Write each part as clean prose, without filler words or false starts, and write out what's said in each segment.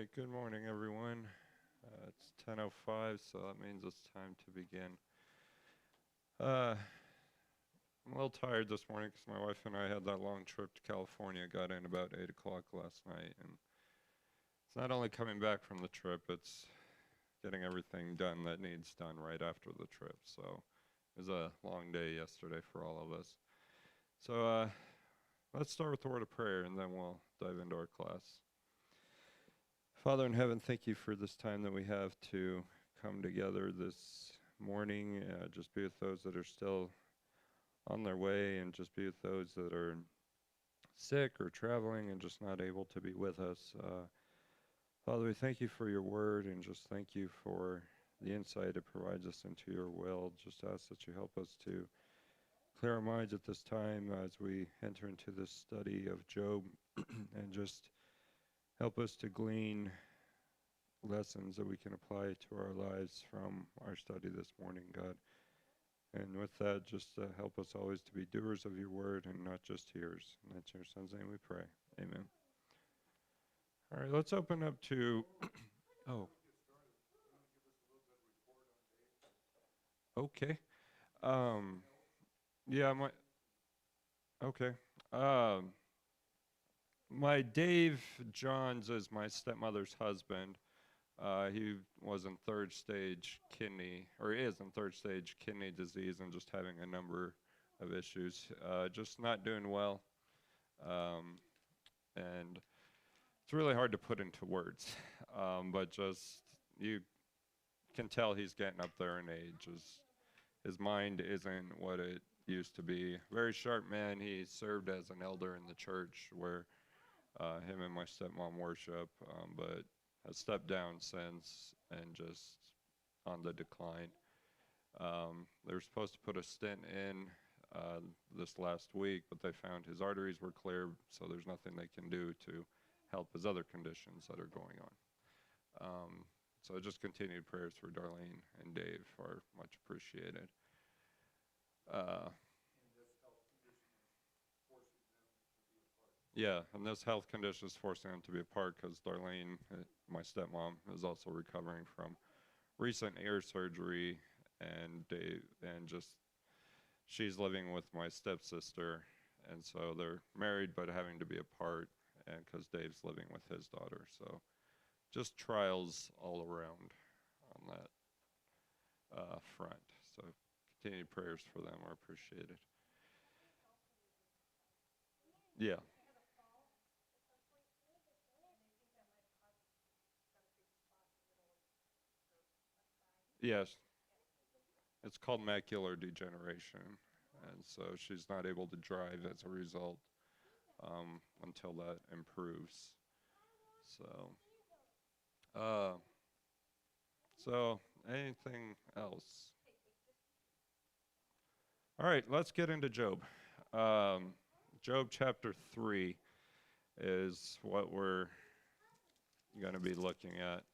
right, good morning, everyone. It's 10:05, so that means it's time to begin. I'm a little tired this morning because my wife and I had that long trip to California. Got in about 8 o'clock last night, and it's not only coming back from the trip, it's getting everything done that needs done right after the trip. So it was a long day yesterday for all of us. So let's start with the word of prayer, and then we'll dive into our class. Father in heaven, thank you for this time that we have to come together this morning. Just be with those that are still on their way, and just be with those that are sick or traveling and just not able to be with us. Father, we thank you for your word, and just thank you for the insight it provides us into your will. Just ask that you help us to clear our minds at this time as we enter into this study of Job, and just help us to glean lessons that we can apply to our lives from our study this morning, God. And with that, just help us always to be doers of your word and not just hearers. And that's in your son's name we pray. Amen. All right, let's open up to, okay. Yeah, okay. Um, my Dave Johns is my stepmother's husband. He was in third stage kidney, or is in third stage kidney disease, and just having a number of issues. Just not doing well. And it's really hard to put into words. But just, you can tell he's getting up there in age. His mind isn't what it used to be. Very sharp man. He served as an elder in the church where him and my stepmom worship, but has stepped down since and just on the decline. They were supposed to put a stent in this last week, but they found his arteries were clear, so there's nothing they can do to help his other conditions that are going on. So just continued prayers for Darlene and Dave are much appreciated. Yeah, and this health condition is forcing them to be apart because Darlene, my stepmom, is also recovering from recent ear surgery, and just she's living with my stepsister, and so they're married but having to be apart, and because Dave's living with his daughter, so just trials all around on that front. So continued prayers for them are appreciated. Yeah. Yes, it's called macular degeneration, and so she's not able to drive as a result until that improves. So, so anything else? All right, let's get into Job. Job chapter 3 is what we're going to be looking at.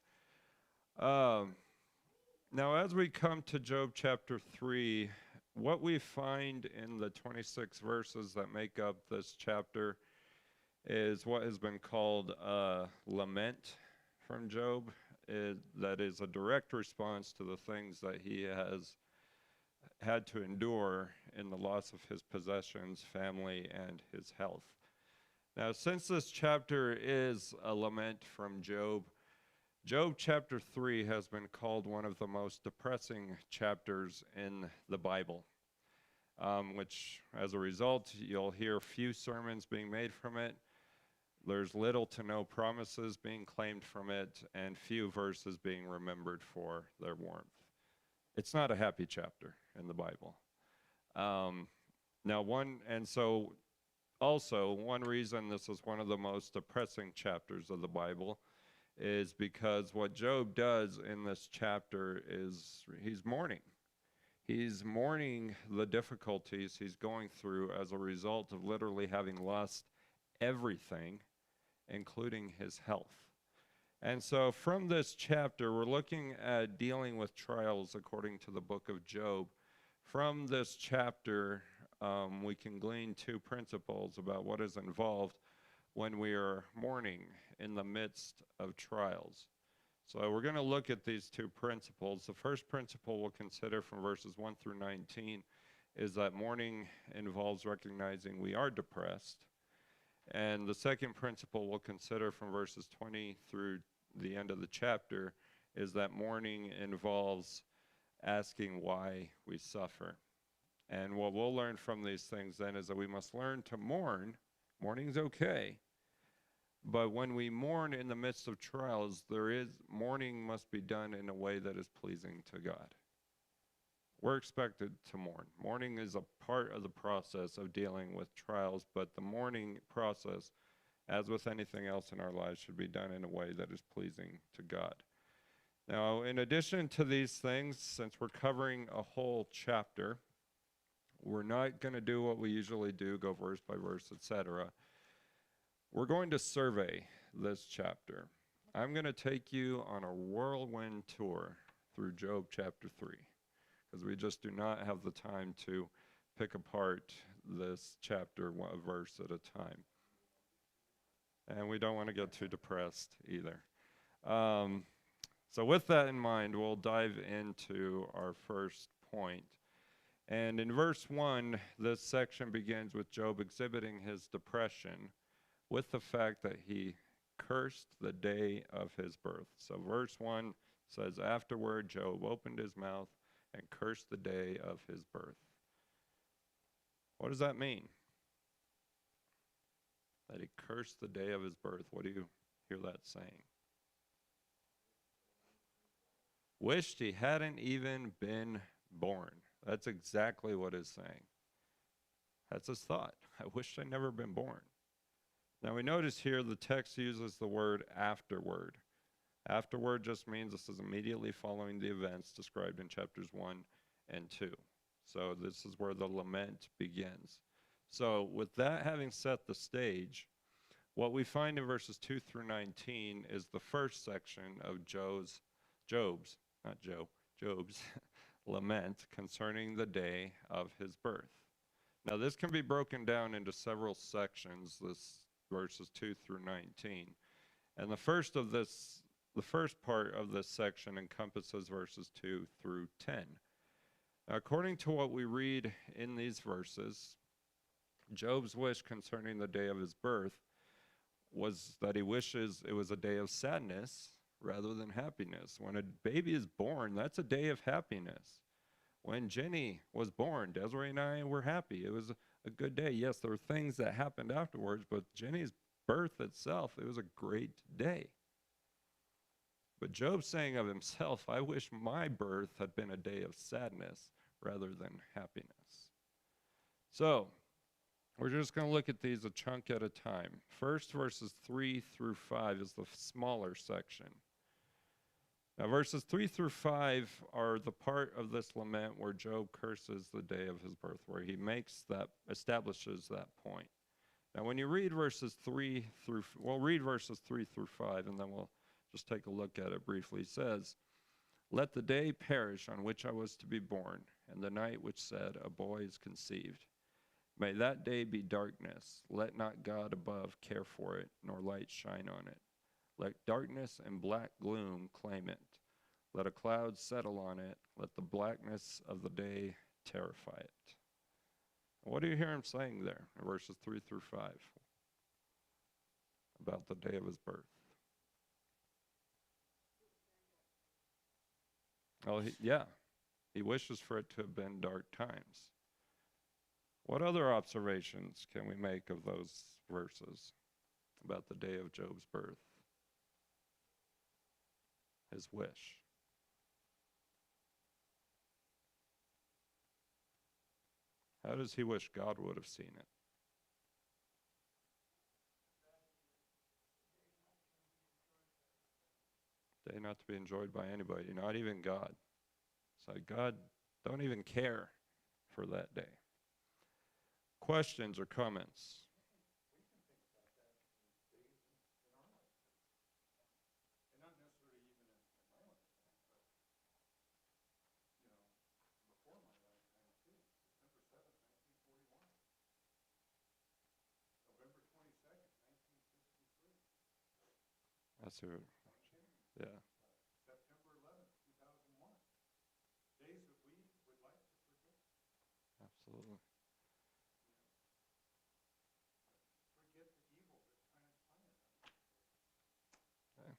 Now, as we come to Job chapter 3, what we find in the 26 verses that make up this chapter is what has been called a lament from Job. That is a direct response to the things that he has had to endure in the loss of his possessions, family, and his health. Now, since this chapter is a lament from Job, Job chapter 3 has been called one of the most depressing chapters in the Bible, which, as a result, you'll hear few sermons being made from it. There's little to no promises being claimed from it, and few verses being remembered for their warmth. It's not a happy chapter in the Bible. One reason this is one of the most depressing chapters of the Bible is because what Job does in this chapter is he's mourning. He's mourning the difficulties he's going through as a result of literally having lost everything, including his health. And so from this chapter, we're looking at dealing with trials according to the book of Job. From this chapter, we can glean two principles about what is involved. when we are mourning in the midst of trials. So we're going to look at these two principles. The first principle we'll consider from verses 1 through 19 is that mourning involves recognizing we are depressed. And the second principle we'll consider from verses 20 through the end of the chapter is that mourning involves asking why we suffer. And what we'll learn from these things then is that we must learn to mourn. Mourning's okay. But when we mourn in the midst of trials, mourning must be done in a way that is pleasing to God. We're expected to mourn. Mourning is a part of the process of dealing with trials, but the mourning process, as with anything else in our lives, should be done in a way that is pleasing to God. Now, in addition to these things, since we're covering a whole chapter, we're not going to do what we usually do, go verse by verse, etc. We're going to survey this chapter. I'm going to take you on a whirlwind tour through Job chapter 3, because we just do not have the time to pick apart this chapter a verse at a time. And we don't want to get too depressed either. So with that in mind, we'll dive into our first point. And in verse 1, this section begins with Job exhibiting his depression with the fact that he cursed the day of his birth. So verse 1 says, afterward, Job opened his mouth and cursed the day of his birth. What does that mean? That he cursed the day of his birth. What do you hear that saying? Wished he hadn't even been born. That's exactly what it's saying. That's his thought. I wished I'd never been born. Now we notice here the text uses the word afterward. Afterward just means this is immediately following the events described in chapters 1 and 2. So this is where the lament begins. So with that having set the stage, what we find in verses 2 through 19 is the first section of Job's lament concerning the day of his birth. Now this can be broken down into several sections, this verses 2 through 19. And the first part of this section encompasses verses 2 through 10. Now, according to what we read in these verses, Job's wish concerning the day of his birth was that he wishes it was a day of sadness rather than happiness. When a baby is born, that's a day of happiness. When Jenny was born, Desiree and I were happy. It was a good day. Yes, there were things that happened afterwards, but Jenny's birth itself, it was a great day. But Job's saying of himself, I wish my birth had been a day of sadness rather than happiness. So, we're just going to look at these a chunk at a time. First, verses 3 through 5 is the smaller section. Now, verses 3 through 5 are the part of this lament where Job curses the day of his birth, where he establishes that point. Now, when you read verses 3 through 5, and then we'll just take a look at it briefly. It says, let the day perish on which I was to be born, and the night which said, a boy is conceived. May that day be darkness. Let not God above care for it, nor light shine on it. Let darkness and black gloom claim it. Let a cloud settle on it. Let the blackness of the day terrify it. What do you hear him saying there in verses 3 through 5 about the day of his birth? Well, he wishes for it to have been dark times. What other observations can we make of those verses about the day of Job's birth? His wish. How does he wish God would have seen it? Day not to be enjoyed by anybody, not even God. So God don't even care for that day. Questions or comments? I see what, yeah, absolutely. Yeah.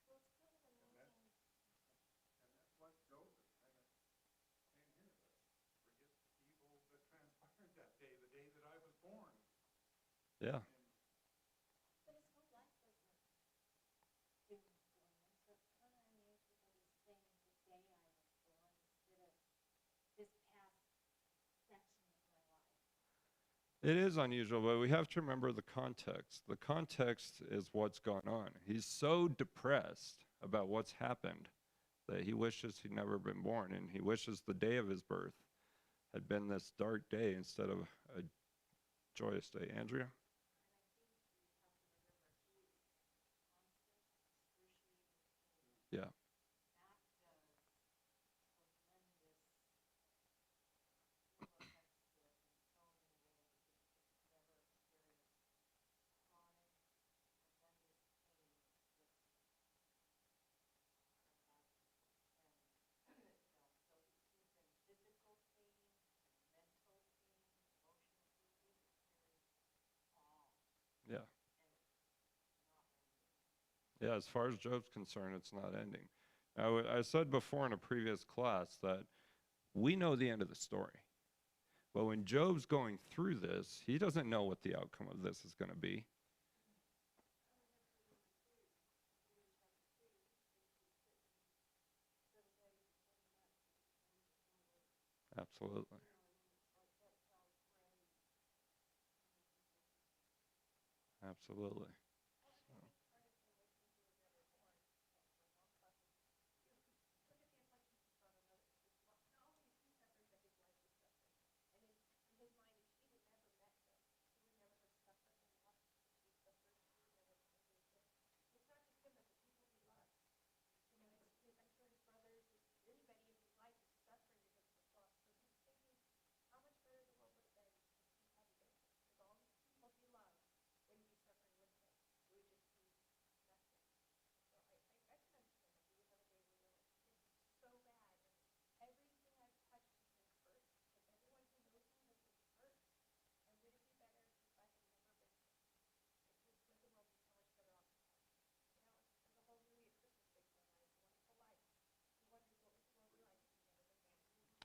Yeah. It is unusual, but we have to remember the context. The context is what's gone on. He's so depressed about what's happened that he wishes he'd never been born, and he wishes the day of his birth had been this dark day instead of a joyous day. Andrea? Yeah, yeah. Yeah, as far as Job's concerned, it's not ending. I said before in a previous class that we know the end of the story. But when Job's going through this, he doesn't know what the outcome of this is going to be. Absolutely. Absolutely.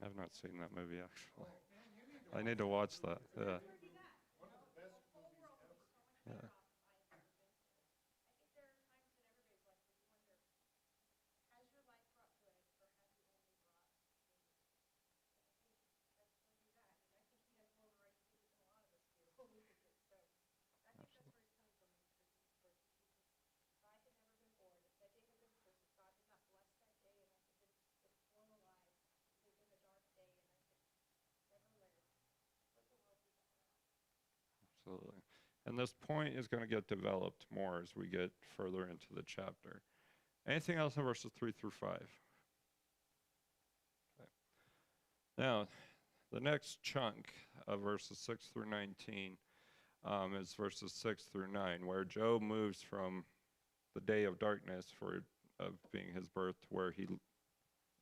I've not seen that movie actually. I need to watch that. Yeah. Yeah. Absolutely. Absolutely. And this point is going to get developed more as we get further into the chapter. Anything else in verses 3 through 5? Okay. Now, the next chunk of verses 6 through 19 is verses 6 through 9, where Job moves from the day of darkness of being his birth to where he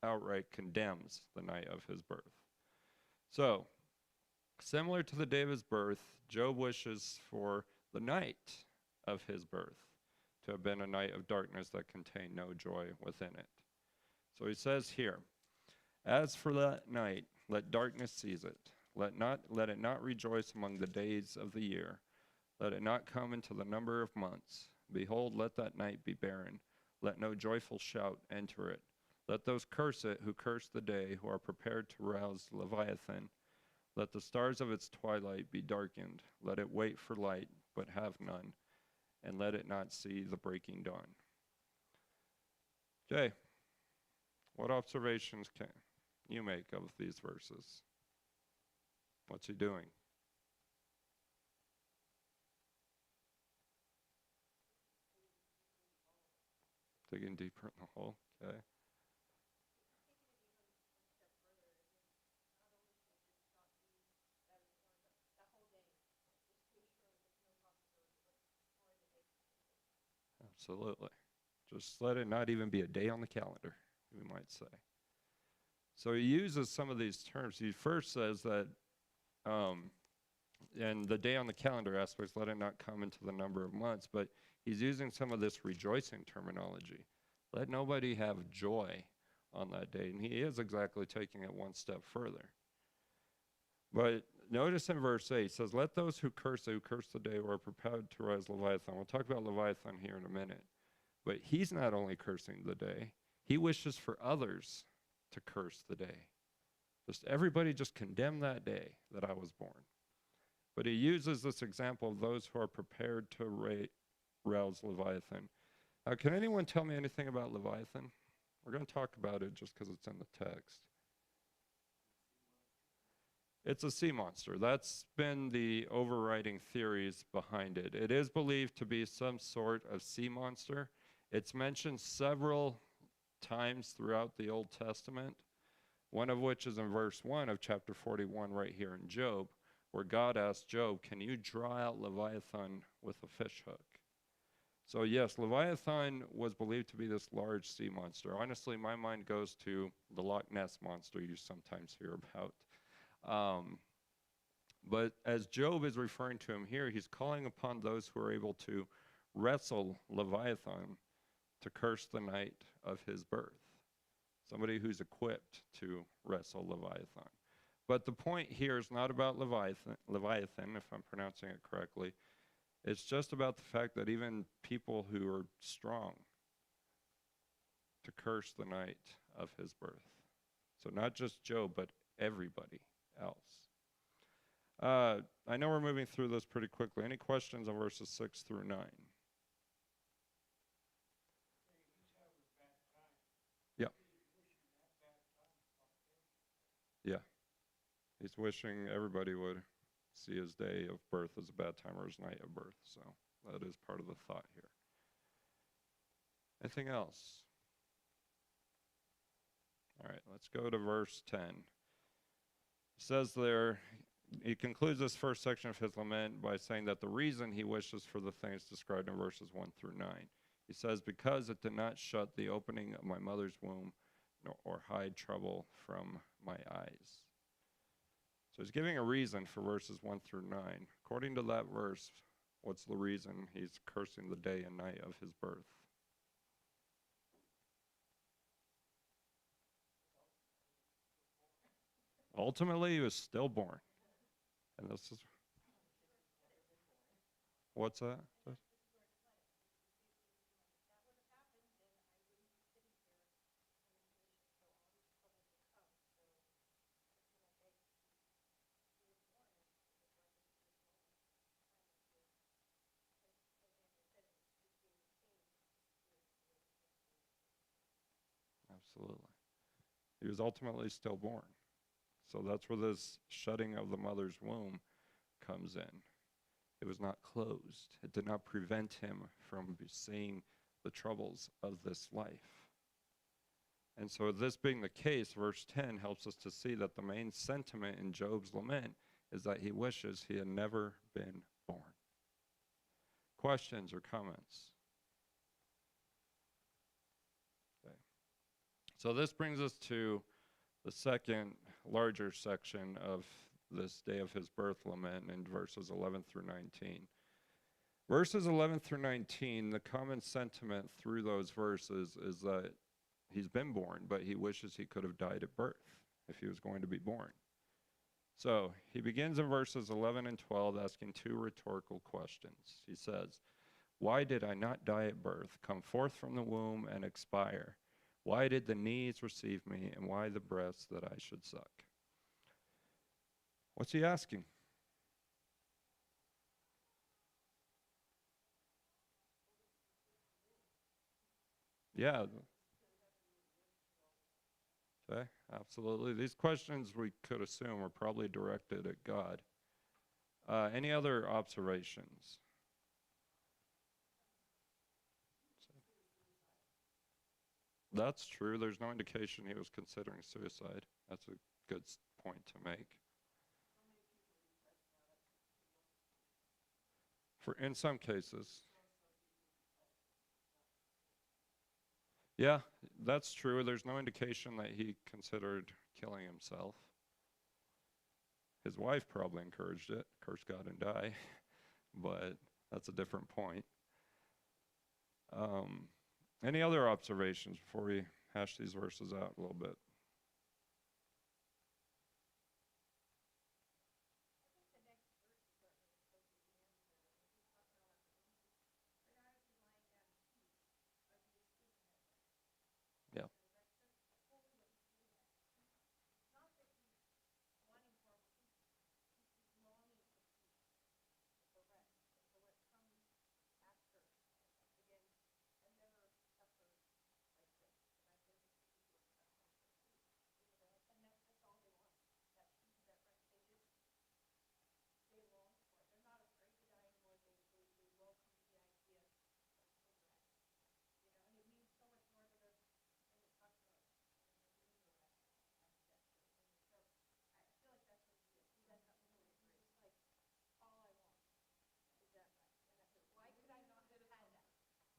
outright condemns the night of his birth. So, similar to the day of his birth, Job wishes for the night of his birth to have been a night of darkness that contained no joy within it. So he says here, as for that night, let darkness seize it. Let it not rejoice among the days of the year. Let it not come into the number of months. Behold, let that night be barren. Let no joyful shout enter it. Let those curse it who curse the day, who are prepared to rouse Leviathan. Let the stars of its twilight be darkened. Let it wait for light, but have none. And let it not see the breaking dawn. Okay, what observations can you make of these verses? What's he doing? Digging deeper in the hole. Okay. Absolutely. Just let it not even be a day on the calendar, we might say. So he uses some of these terms. He first says that, and the day on the calendar aspects, let it not come into the number of months, but he's using some of this rejoicing terminology. Let nobody have joy on that day. And he is exactly taking it one step further. But notice in verse 8, it says, let those who curse the day or are prepared to rise Leviathan. We'll talk about Leviathan here in a minute. But he's not only cursing the day, he wishes for others to curse the day. Just everybody just condemn that day that I was born. But he uses this example of those who are prepared to rouse Leviathan. Now, can anyone tell me anything about Leviathan? We're going to talk about it just because it's in the text. It's a sea monster. That's been the overriding theories behind it. It is believed to be some sort of sea monster. It's mentioned several times throughout the Old Testament, one of which is in verse 1 of chapter 41 right here in Job, where God asked Job, can you draw out Leviathan with a fish hook? So yes, Leviathan was believed to be this large sea monster. Honestly, my mind goes to the Loch Ness monster you sometimes hear about. But as Job is referring to him here, he's calling upon those who are able to wrestle Leviathan to curse the night of his birth. Somebody who's equipped to wrestle Leviathan. But the point here is not about Leviathan, if I'm pronouncing it correctly. It's just about the fact that even people who are strong to curse the night of his birth. So not just Job, but everybody else. I know we're moving through this pretty quickly. Any questions on verses 6 through 9? Yeah. Yeah. He's wishing everybody would see his day of birth as a bad time or his night of birth. So that is part of the thought here. Anything else? All right, let's go to verse 10. It says there, he concludes this first section of his lament by saying that the reason he wishes for the things described in verses 1 through 9. He says, because it did not shut the opening of my mother's womb or hide trouble from my eyes. So he's giving a reason for verses 1 through 9. According to that verse, what's the reason he's cursing the day and night of his birth? Ultimately, he was still born. And this is, what's that? Absolutely. He was ultimately still born. So that's where this shutting of the mother's womb comes in. It was not closed. It did not prevent him from seeing the troubles of this life. And so this being the case, verse 10 helps us to see that the main sentiment in Job's lament is that he wishes he had never been born. Questions or comments? Okay. So this brings us to the second larger section of this day of his birth lament in verses 11 through 19. Verses 11 through 19, the common sentiment through those verses is that he's been born, but he wishes he could have died at birth if he was going to be born. So he begins in verses 11 and 12 asking two rhetorical questions. He says, why did I not die at birth, come forth from the womb and expire? Why did the knees receive me, and why the breasts that I should suck? What's he asking? Yeah. Okay, absolutely. These questions we could assume are probably directed at God. Any other observations? That's true. There's no indication he was considering suicide. That's a good point to make. In some cases. Yeah, that's true. There's no indication that he considered killing himself. His wife probably encouraged it, curse God and die, but that's a different point. Um, any other observations before we hash these verses out a little bit? Yeah.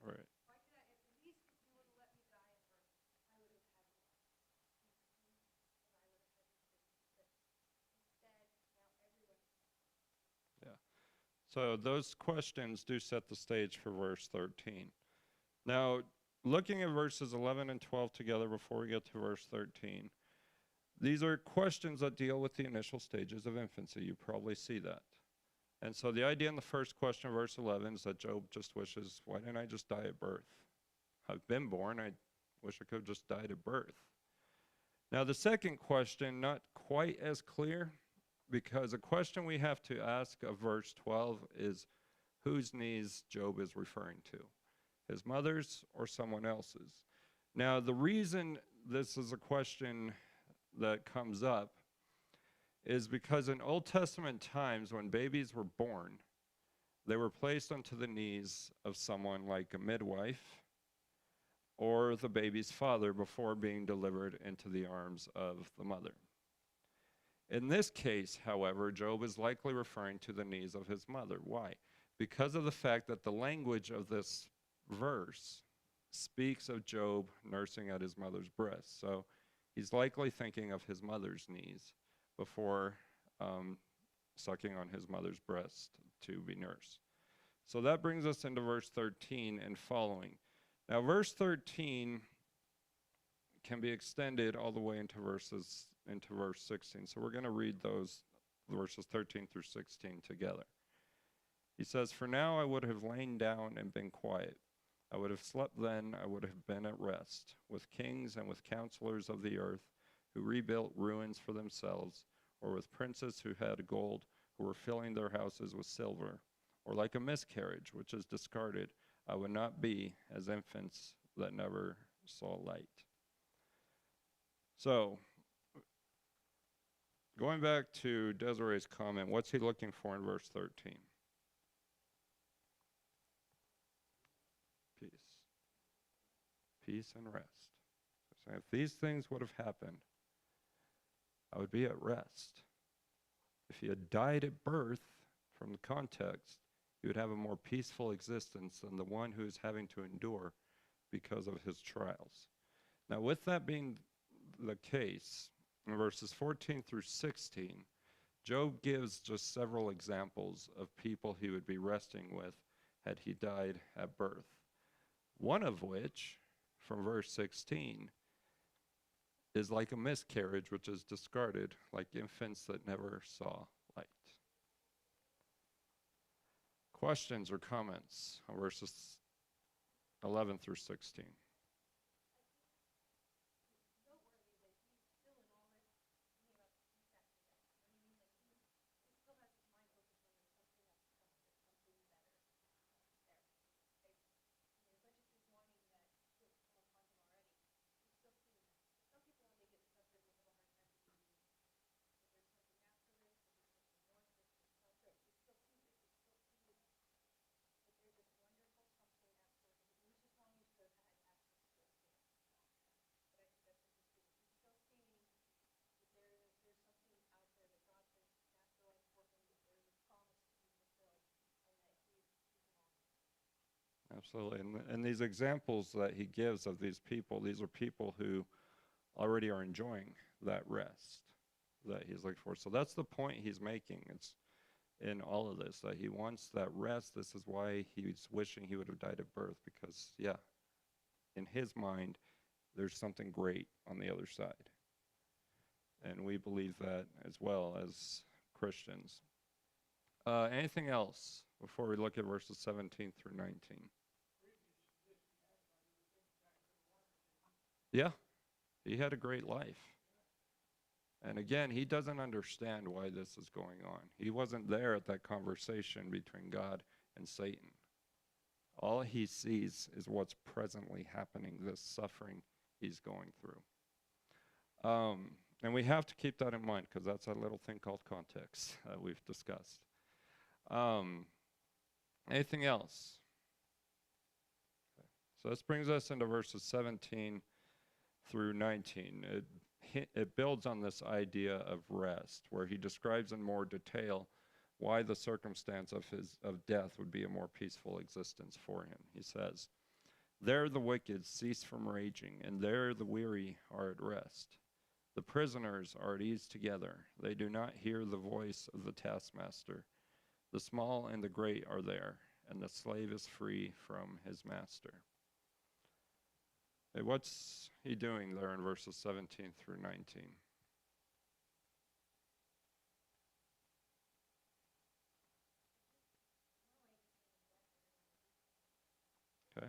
Right. Yeah. So those questions do set the stage for verse 13. Now, looking at verses 11 and 12 together before we get to verse 13, these are questions that deal with the initial stages of infancy. You probably see that. And so the idea in the first question, verse 11, is that Job just wishes, why didn't I just die at birth? I've been born. I wish I could have just died at birth. Now, the second question, not quite as clear, because a question we have to ask of verse 12 is whose knees Job is referring to, his mother's or someone else's. Now, the reason this is a question that comes up is because in Old Testament times, when babies were born, they were placed onto the knees of someone like a midwife or the baby's father before being delivered into the arms of the mother. In this case, however, Job is likely referring to the knees of his mother. Why? Because of the fact that the language of this verse speaks of Job nursing at his mother's breast. So he's likely thinking of his mother's knees before sucking on his mother's breast to be nursed. So that brings us into verse 13 and following. Now, verse 13 can be extended all the way into verse 16. So we're going to read those verses 13 through 16 together. He says, "For now I would have lain down and been quiet. I would have slept then, I would have been at rest, with kings and with counselors of the earth who rebuilt ruins for themselves, or with princes who had gold, who were filling their houses with silver. Or like a miscarriage which is discarded, I would not be as infants that never saw light." So, going back to Desiree's comment, what's he looking for in verse 13? Peace. Peace and rest. So if these things would have happened, I would be at rest. If he had died at birth, from the context, he would have a more peaceful existence than the one who is having to endure because of his trials. Now, with that being the case, in verses 14 through 16, Job gives just several examples of people he would be resting with had he died at birth. One of which, from verse 16, is like a miscarriage which is discarded, like infants that never saw light. Questions or comments on verses 11 through 16? Absolutely. And these examples that he gives of these are people who already are enjoying that rest that he's looking for. So that's the point he's making. It's in all of this, that he wants that rest. This is why he's wishing he would have died at birth, because, yeah, in his mind, there's something great on the other side. And we believe that as well as Christians. Anything else before we look at verses 17 through 19? Yeah, he had a great life. And again, he doesn't understand why this is going on. He wasn't there at that conversation between God and Satan. All he sees is what's presently happening, this suffering he's going through. And we have to keep that in mind, because that's a little thing called context we've discussed. Anything else? Okay. So this brings us into verses 17 through 19. It builds on this idea of rest, where he describes in more detail why the circumstance of death would be a more peaceful existence for him. He says, "There the wicked cease from raging, and there the weary are at rest. The prisoners are at ease together. They do not hear the voice of the taskmaster. The small and the great are there, and the slave is free from his master." Hey, what's he doing there in verses 17 through 19? Okay.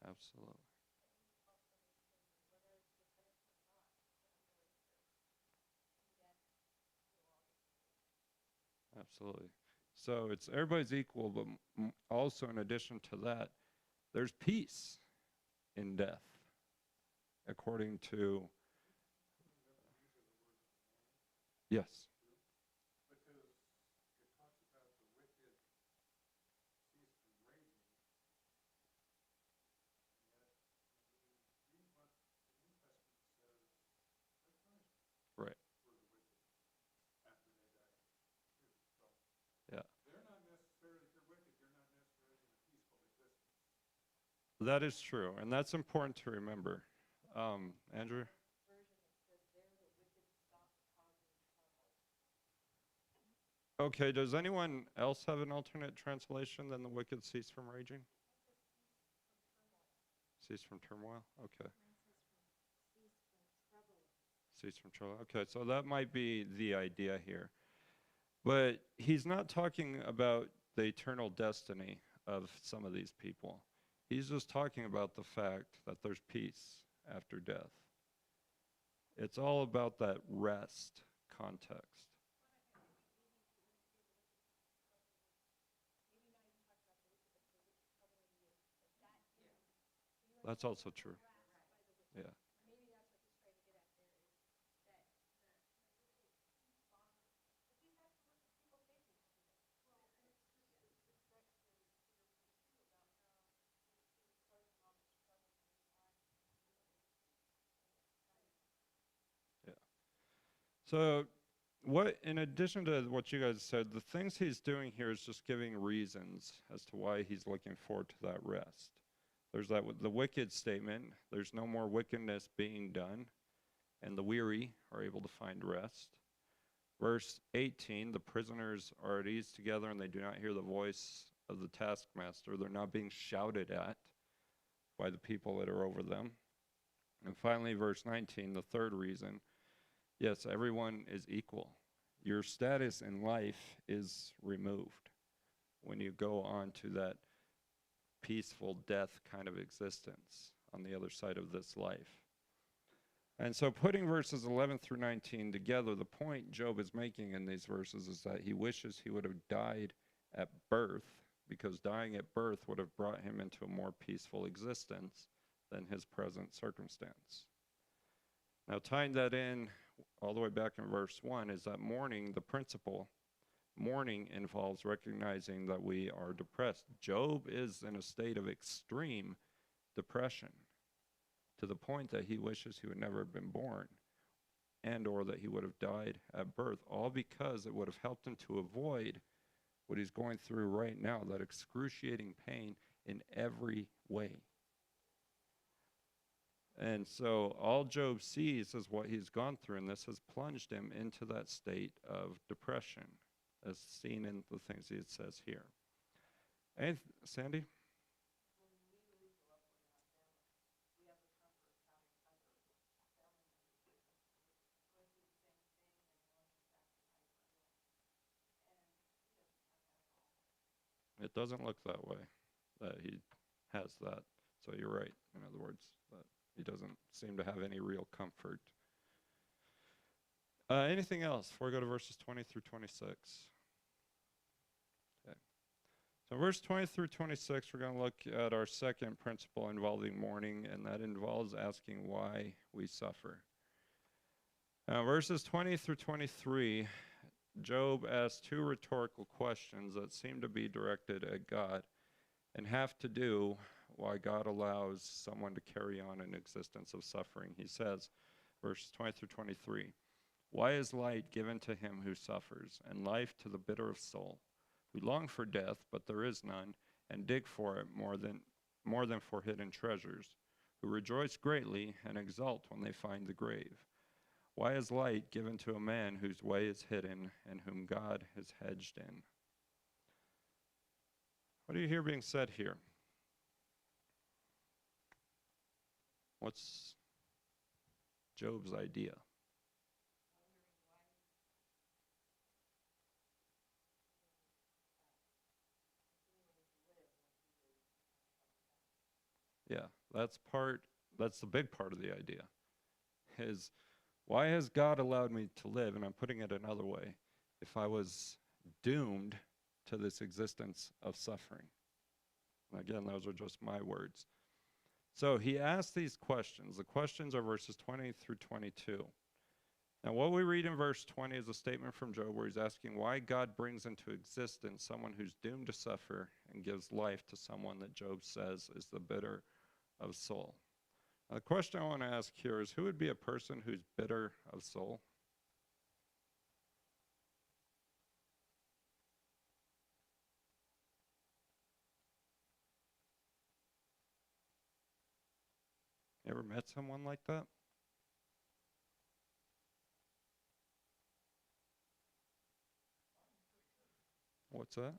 Absolutely. Absolutely. So it's everybody's equal, but also in addition to that, there's peace in death, according to, yes. Right. Yeah. That is true, and that's important to remember. Andrew? Okay, does anyone else have an alternate translation than the wicked cease from raging? Cease from turmoil? Okay. Cease from trouble. Okay, so that might be the idea here. But he's not talking about the eternal destiny of some of these people. He's just talking about the fact that there's peace after death. It's all about that rest context. That's also true. Yeah. Yeah. So what, in addition to what you guys said, the things he's doing here is just giving reasons as to why he's looking forward to that rest. There's that the wicked statement, there's no more wickedness being done, and the weary are able to find rest. Verse 18, the prisoners are at ease together and they do not hear the voice of the taskmaster. They're not being shouted at by the people that are over them. And finally, verse 19, the third reason, yes, everyone is equal. Your status in life is removed when you go on to that peaceful death kind of existence on the other side of this life. And so putting verses 11 through 19 together, the point Job is making in these verses is that he wishes he would have died at birth, because dying at birth would have brought him into a more peaceful existence than his present circumstance. Now, tying that in all the way back in verse 1 is that mourning, the principle, mourning involves recognizing that we are depressed. Job is in a state of extreme depression, to the point that he wishes he would never have been born, and or that he would have died at birth, all because it would have helped him to avoid what he's going through right now, that excruciating pain in every way. And so all Job sees is what he's gone through, and this has plunged him into that state of depression, as seen in the things he says here. And Sandy? It doesn't look that way, that he has that. So you're right, in other words, that he doesn't seem to have any real comfort. Anything else before we go to verses 20 through 26? Okay. So verse 20 through 26, we're going to look at our second principle involving mourning, and that involves asking why we suffer. Verses 20 through 23, Job asks two rhetorical questions that seem to be directed at God and have to do why God allows someone to carry on an existence of suffering. He says, verses 20 through 23, why is light given to him who suffers, and life to the bitter of soul, who long for death, but there is none, and dig for it more than for hidden treasures, who rejoice greatly and exult when they find the grave? Why is light given to a man whose way is hidden and whom God has hedged in? What do you hear being said here? What's Job's idea? Yeah, that's the big part of the idea. Is why has God allowed me to live? And I'm putting it another way. If I was doomed to this existence of suffering. And again, those are just my words. So he asks these questions. The questions are verses 20 through 22. Now, what we read in verse 20 is a statement from Job where he's asking why God brings into existence someone who's doomed to suffer and gives life to someone that Job says is the bitter of soul. Now, the question I want to ask here is, who would be a person who's bitter of soul? You ever met someone like that? What's that?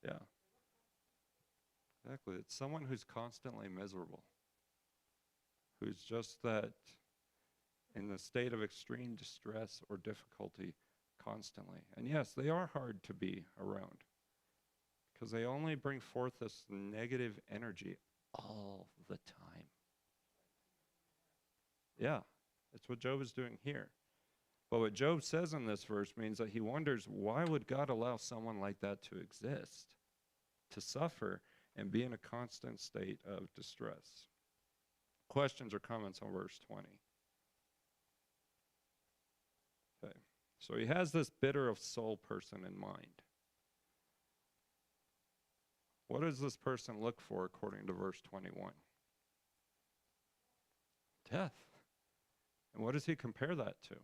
Yeah, exactly. It's someone who's constantly miserable, who's just that in the state of extreme distress or difficulty constantly. And yes, they are hard to be around because they only bring forth this negative energy all the time. Yeah, that's what Job is doing here. But what Job says in this verse means that he wonders, why would God allow someone like that to exist, to suffer, and be in a constant state of distress? Questions or comments on verse 20? Okay, so he has this bitter of soul person in mind. What does this person look for according to verse 21? Death. And what does he compare that to?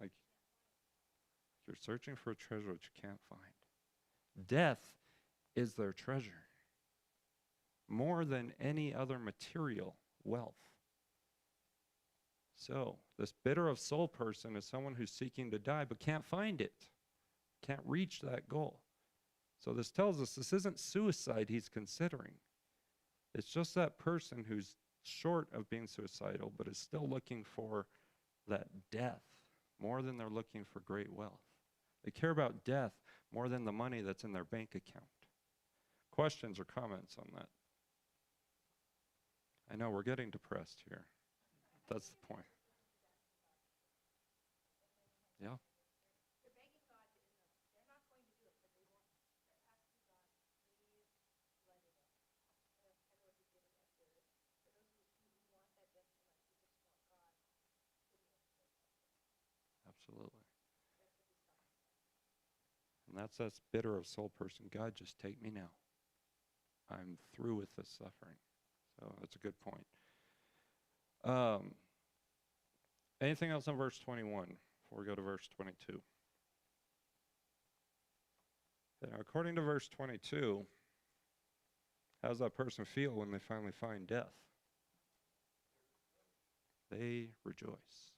Like, you're searching for a treasure that you can't find. Death is their treasure, more than any other material wealth. So, this bitter of soul person is someone who's seeking to die but can't find it, can't reach that goal. So this tells us this isn't suicide he's considering. It's just that person who's short of being suicidal but is still looking for that death more than they're looking for great wealth. They care about death more than the money that's in their bank account. Questions or comments on that? I know we're getting depressed here. That's the point. Yeah. Absolutely. And that's that bitter of soul person. God, just take me now. I'm through with this suffering. So that's a good point. Anything else on verse 21 before we go to verse 22? Now, according to verse 22, how does that person feel when they finally find death? They rejoice.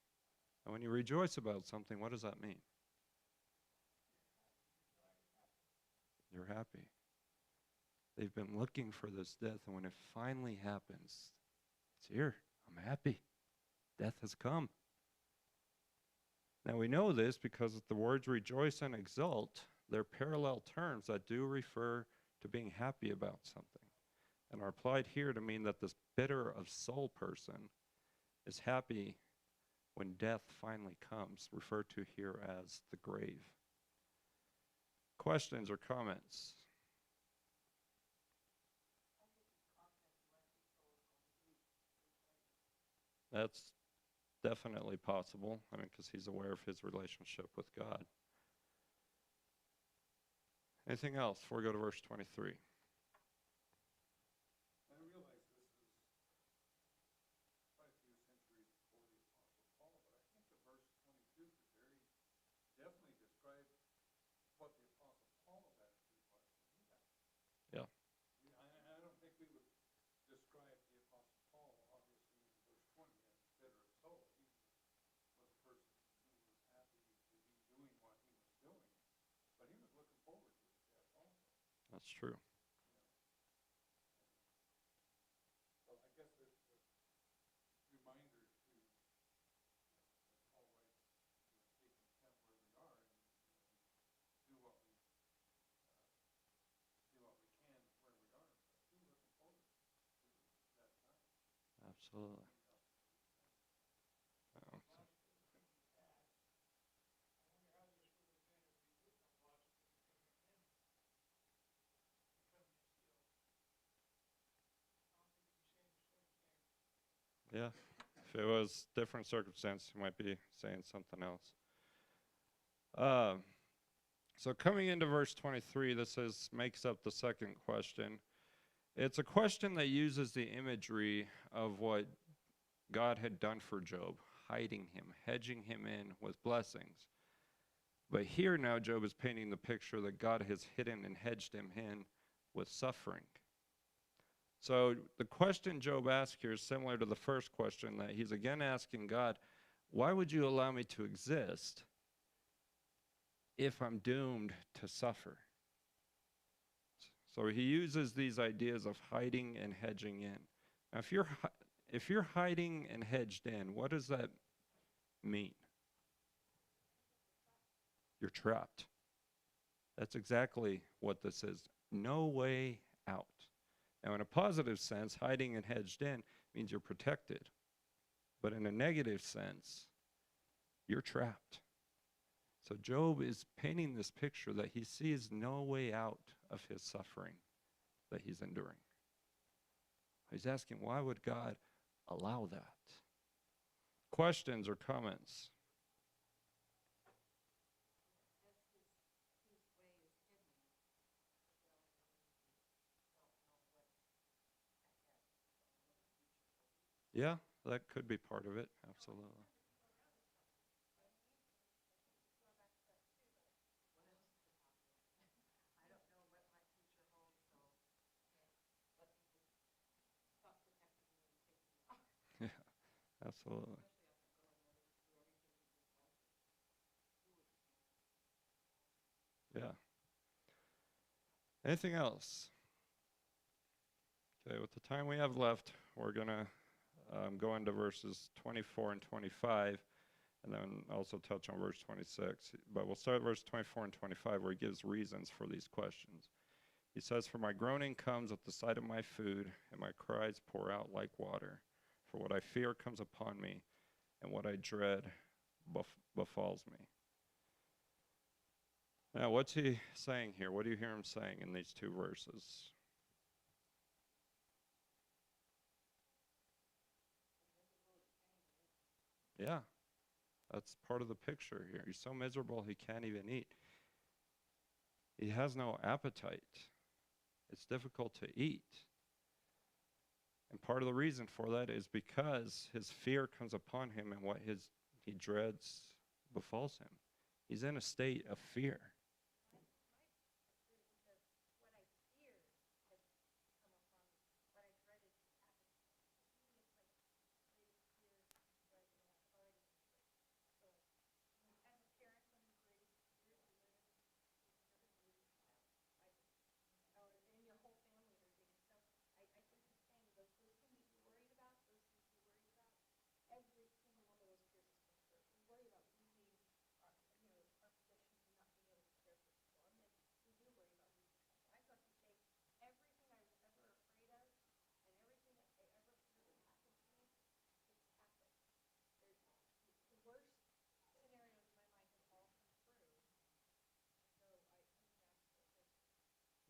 And when you rejoice about something, what does that mean? You're happy. They've been looking for this death, and when it finally happens, it's here. I'm happy. Death has come. Now we know this because the words rejoice and exult, they're parallel terms that do refer to being happy about something, and are applied here to mean that this bitter of soul person is happy when death finally comes, referred to here as the grave. Questions or comments? That's definitely possible. I mean, because he's aware of his relationship with God. Anything else before we go to verse 23? Yeah. That's true. Absolutely. Um, yeah. If it was different circumstance, you might be saying something else. So coming into verse 23, makes up the second question. It's a question that uses the imagery of what God had done for Job, hiding him, hedging him in with blessings. But here now Job is painting the picture that God has hidden and hedged him in with suffering. So the question Job asks here is similar to the first question, that he's again asking God, why would you allow me to exist if I'm doomed to suffer? So he uses these ideas of hiding and hedging in. Now, if you're hiding and hedged in, what does that mean? You're trapped. That's exactly what this is. No way out. Now, in a positive sense, hiding and hedged in means you're protected. But in a negative sense, you're trapped. So Job is painting this picture that he sees no way out of his suffering that he's enduring. He's asking, why would God allow that? Questions or comments? Yeah, that could be part of it, absolutely. Yeah, absolutely. Yeah. Anything else? Okay, with the time we have left, we're going to go into verses 24 and 25, and then also touch on verse 26. But we'll start at verse 24 and 25, where he gives reasons for these questions. He says, "For my groaning comes at the sight of my food, and my cries pour out like water. For what I fear comes upon me, and what I dread befalls me." Now, what's he saying here? What do you hear him saying in these two verses? Yeah, that's part of the picture here. He's so miserable he can't even eat. He has no appetite. It's difficult to eat. And part of the reason for that is because his fear comes upon him and what he dreads befalls him. He's in a state of fear.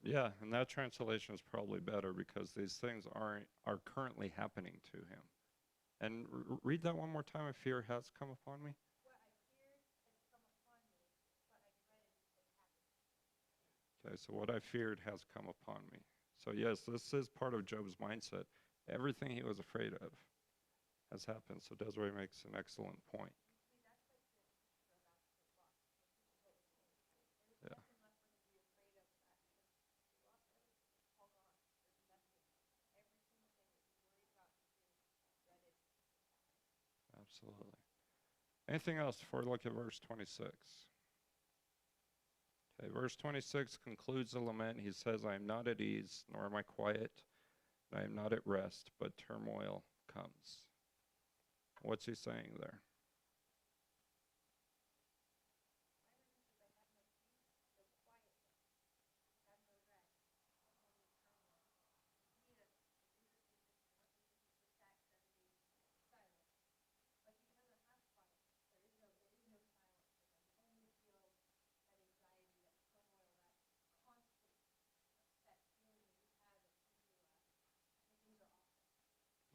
Yeah, and that translation is probably better because these things are currently happening to him. And read that one more time. Fear has come upon me. Okay, so what I feared has come upon me. So yes, this is part of Job's mindset. Everything he was afraid of has happened. So Desiree makes an excellent point. Yeah, absolutely. Anything else before we look at verse 26? Okay, verse 26 concludes the lament. He says, I am not at ease, nor am I quiet. I am not at rest, but turmoil comes. What's he saying there?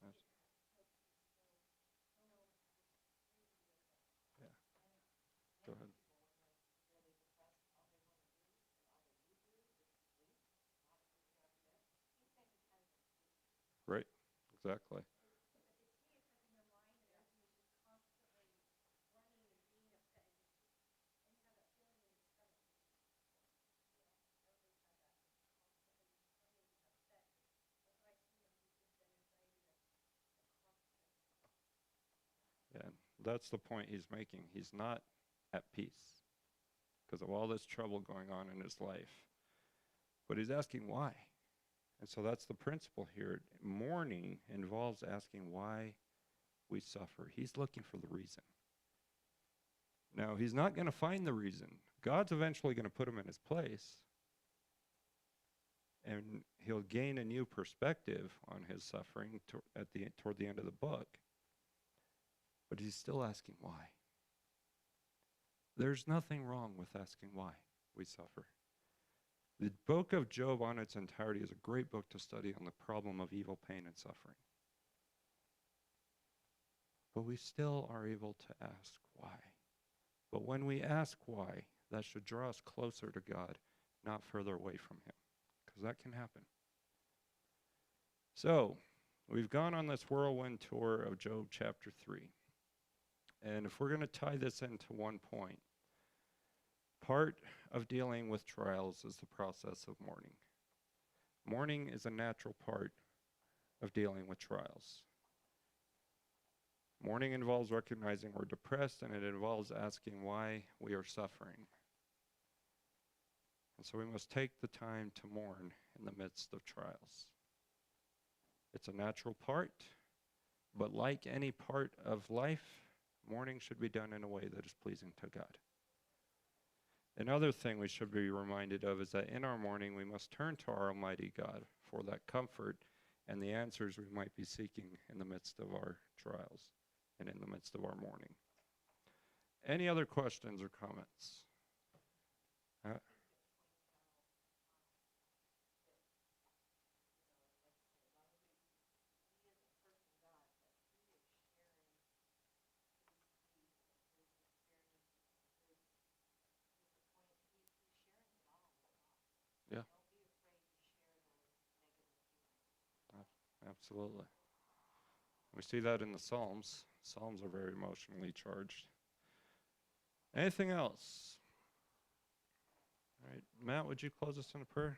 That's, yeah, go ahead. Right, exactly. Yeah, that's the point he's making. He's not at peace because of all this trouble going on in his life. But he's asking why. And so that's the principle here. Mourning involves asking why we suffer. He's looking for the reason. Now, he's not going to find the reason. God's eventually going to put him in his place, and he'll gain a new perspective on his suffering toward the end of the book. But he's still asking why. There's nothing wrong with asking why we suffer. The book of Job on its entirety is a great book to study on the problem of evil, pain, and suffering. But we still are able to ask why. But when we ask why, that should draw us closer to God, not further away from him, because that can happen. So, we've gone on this whirlwind tour of Job chapter 3. And if we're going to tie this into one point, part of dealing with trials is the process of mourning. Mourning is a natural part of dealing with trials. Mourning involves recognizing we're depressed, and it involves asking why we are suffering. And so we must take the time to mourn in the midst of trials. It's a natural part, but like any part of life, mourning should be done in a way that is pleasing to God. Another thing we should be reminded of is that in our mourning, we must turn to our Almighty God for that comfort and the answers we might be seeking in the midst of our trials and in the midst of our mourning. Any other questions or comments? Absolutely. We see that in the Psalms. Psalms are very emotionally charged. Anything else? All right, Matt, would you close us in a prayer?